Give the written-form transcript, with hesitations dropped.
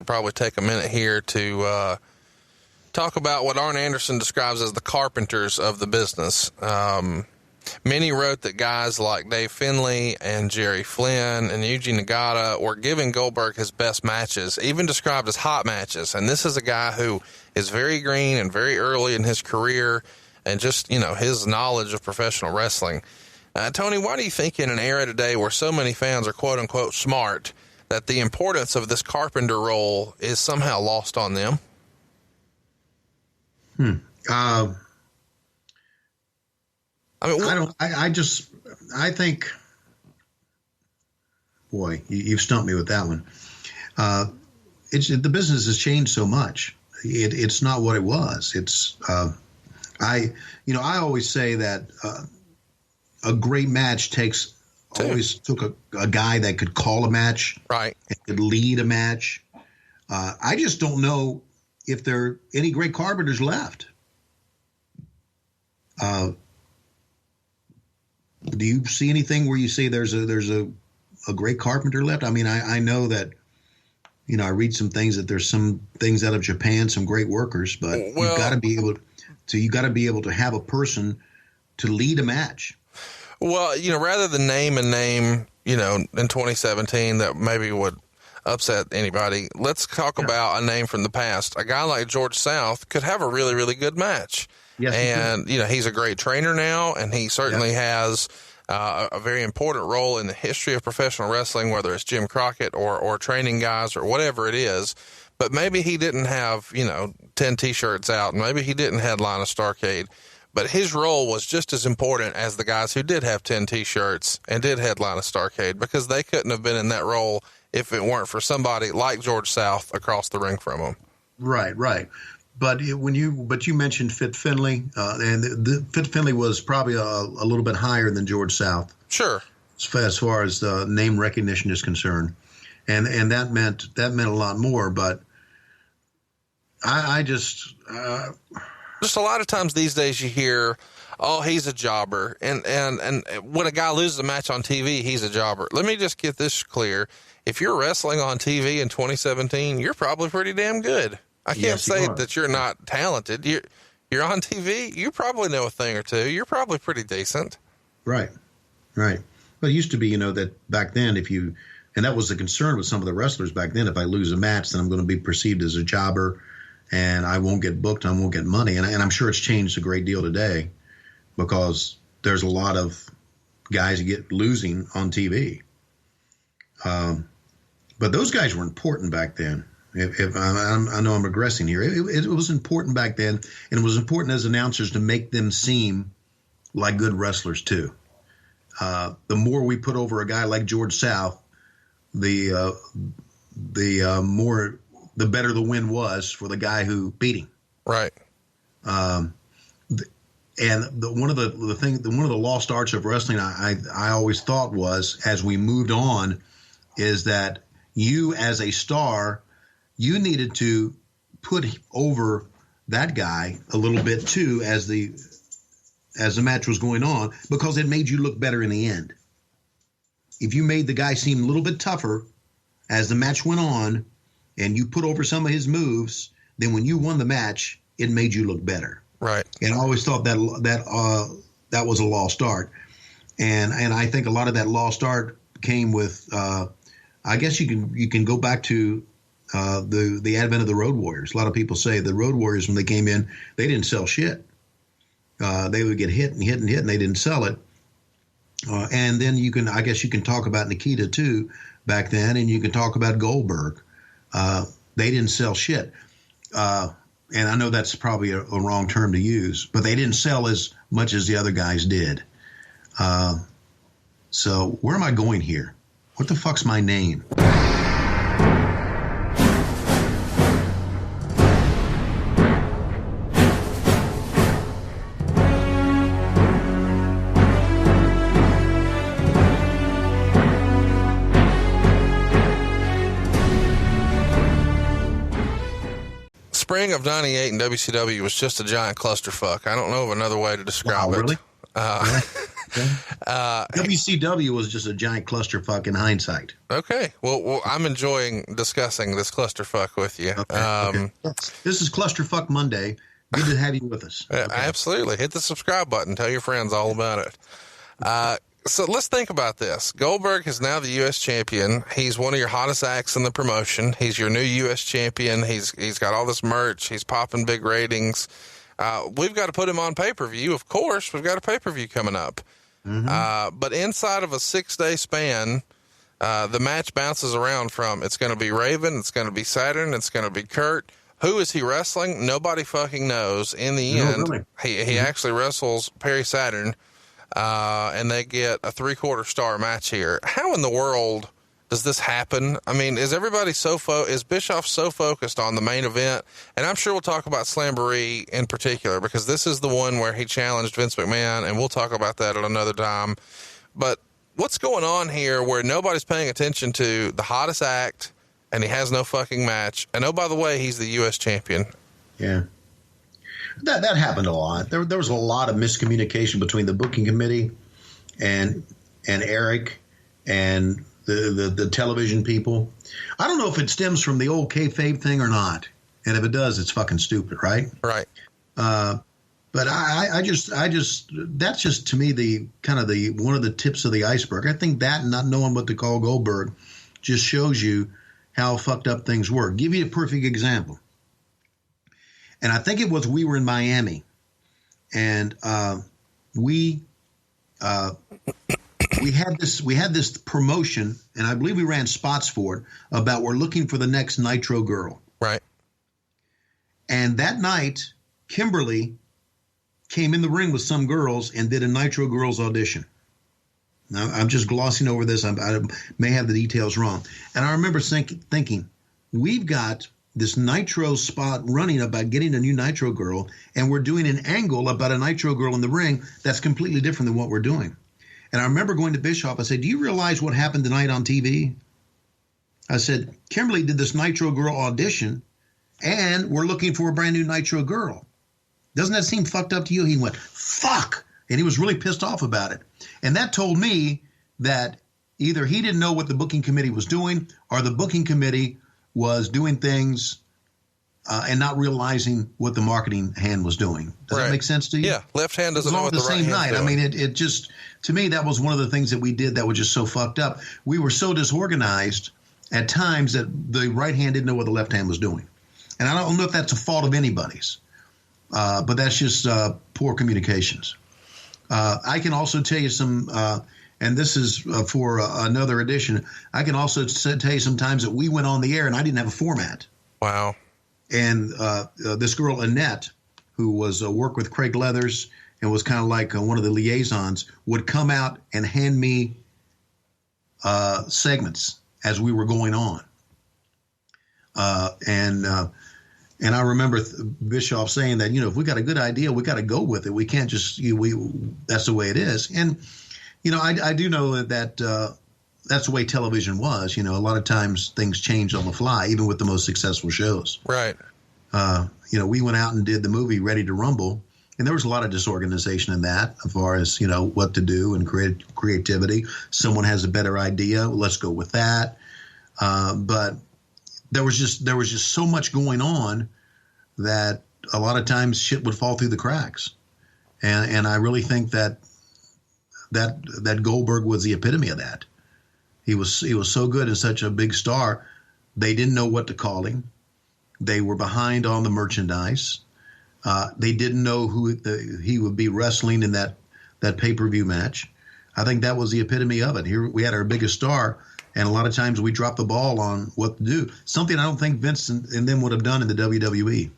Probably take a minute here to talk about what Arn Anderson describes as the carpenters of the business. Many wrote that guys like Dave Finlay and Jerry Flynn and Yuji Nagata were giving Goldberg his best matches, even described as hot matches. And this is a guy who is very green and very early in his career, and just, his knowledge of professional wrestling. Tony, why do you think in an era today where so many fans are quote unquote smart, that the importance of this carpenter role is somehow lost on them? I think, boy, you've stumped me with that one. The business has changed so much. It's not what it was. I always say that a great match always took a guy that could call a match, right, and could lead a match. I just don't know if there are any great carpenters left. Do you see anything where you say there's a great carpenter left? I mean, I know that, I read some things that there's some things out of Japan, some great workers, but you've got to be able to have a person to lead a match. Well, rather than name, in 2017 that maybe would upset anybody, let's talk about a name from the past. A guy like George South could have a really, really good match. Yes, and, he's a great trainer now, and he certainly has a very important role in the history of professional wrestling, whether it's Jim Crockett or training guys or whatever it is. But maybe he didn't have, 10 T-shirts out, and maybe he didn't headline a Starrcade. But his role was just as important as the guys who did have 10 T-shirts and did headline a Starrcade, because they couldn't have been in that role if it weren't for somebody like George South across the ring from them. Right. But you mentioned Fit Finlay, and Fit Finlay was probably a little bit higher than George South. Sure. As far as the name recognition is concerned, and that meant a lot more. But I just a lot of times these days you hear, oh, he's a jobber, and when a guy loses a match on TV, he's a jobber. Let me just get this clear: if you're wrestling on TV in 2017, you're probably pretty damn good. I can't say that you're not talented. You're on TV. You probably know a thing or two. You're probably pretty decent. Right. But it used to be, that back then, and that was the concern with some of the wrestlers back then. If I lose a match, then I'm going to be perceived as a jobber, and I won't get booked. I won't get money. And I'm sure it's changed a great deal today, because there's a lot of guys get losing on TV. But those guys were important back then. I know I'm regressing here. It was important back then, and it was important as announcers to make them seem like good wrestlers too. The more we put over a guy like George South, the better the win was for the guy who beat him. Right. And one of the lost arts of wrestling I always thought was, as we moved on, is that you as a star, you needed to put over that guy a little bit too as the match was going on, because it made you look better in the end. If you made the guy seem a little bit tougher as the match went on, and you put over some of his moves, then when you won the match, it made you look better. Right. And I always thought that was a lost art, and I think a lot of that lost art came with. I guess you can go back to the advent of the Road Warriors. A lot of people say the Road Warriors, when they came in, they didn't sell shit. They would get hit, and they didn't sell it. And then you can talk about Nikita too back then, and you can talk about Goldberg. They didn't sell shit. And I know that's probably a wrong term to use, but they didn't sell as much as the other guys did. So where am I going here? What the fuck's my name? Spring of '98 in WCW was just a giant clusterfuck. I don't know of another way to describe really? it. WCW was just a giant clusterfuck in hindsight. Okay. Well, I'm enjoying discussing this clusterfuck with you. Okay. This is Clusterfuck Monday. Good to have you with us. Okay. Absolutely. Hit the subscribe button. Tell your friends all about it. So let's think about this. Goldberg is now the U.S. champion. He's one of your hottest acts in the promotion. He's your new U.S. champion. He's got all this merch. He's popping big ratings. We've got to put him on pay-per-view. Of course, we've got a pay-per-view coming up. Mm-hmm. But inside of a 6-day span, the match bounces around from it's going to be Raven, it's going to be Saturn, it's going to be Kurt. Who is he wrestling? Nobody fucking knows. In the end, really. He actually wrestles Perry Saturn, and they get a 3/4 star match here. How in the world does this happen? I mean, is everybody is Bischoff so focused on the main event? And I'm sure we'll talk about Slamboree in particular, because this is the one where he challenged Vince McMahon, and we'll talk about that at another time. But what's going on here where nobody's paying attention to the hottest act and he has no fucking match? And oh, by the way, he's the U.S. champion. Yeah. That happened a lot. There was a lot of miscommunication between the booking committee and Eric and the television people. I don't know if it stems from the old kayfabe thing or not. And if it does, it's fucking stupid, right? Right. But I just that's just to me the kind of the one of the tips of the iceberg. I think that not knowing what to call Goldberg just shows you how fucked up things were. Give you a perfect example. And I think it was we were in Miami, and we had this promotion, and I believe we ran spots for it about we're looking for the next Nitro girl. Right. And that night, Kimberly came in the ring with some girls and did a Nitro girls audition. Now, I'm just glossing over this. I may have the details wrong. And I remember thinking, we've got this Nitro spot running about getting a new Nitro girl, and we're doing an angle about a Nitro girl in the ring that's completely different than what we're doing. And I remember going to Bischoff. I said, do you realize what happened tonight on TV? I said, Kimberly did this Nitro girl audition, and we're looking for a brand new Nitro girl. Doesn't that seem fucked up to you? He went, fuck. And he was really pissed off about it. And that told me that either he didn't know what the booking committee was doing, or the booking committee was doing things and not realizing what the marketing hand was doing. Does that make sense to you? Yeah. Left hand doesn't know what the right hand's doing. All the same night. I mean, it just, to me, that was one of the things that we did that was just so fucked up. We were so disorganized at times that the right hand didn't know what the left hand was doing. And I don't know if that's a fault of anybody's, but that's just poor communications. I can also tell you some, and this is for another edition, I can also tell you sometimes that we went on the air and I didn't have a format. Wow. And this girl, Annette, who was worked with Craig Leathers and was kind of like one of the liaisons, would come out and hand me segments as we were going on. And I remember Bischoff saying that, if we got a good idea, we got to go with it. We can't just, that's the way it is. And, I do know that that's the way television was. A lot of times things change on the fly, even with the most successful shows. Right. We went out and did the movie Ready to Rumble, and there was a lot of disorganization in that as far as, what to do and creativity. Someone has a better idea. Let's go with that. But there was just so much going on that a lot of times shit would fall through the cracks. And I really think that Goldberg was the epitome of that. He was so good and such a big star. They didn't know what to call him. They were behind on the merchandise. They didn't know who he would be wrestling in that pay-per-view match. I think that was the epitome of it. Here we had our biggest star, and a lot of times we dropped the ball on what to do. Something I don't think Vince and them would have done in the WWE.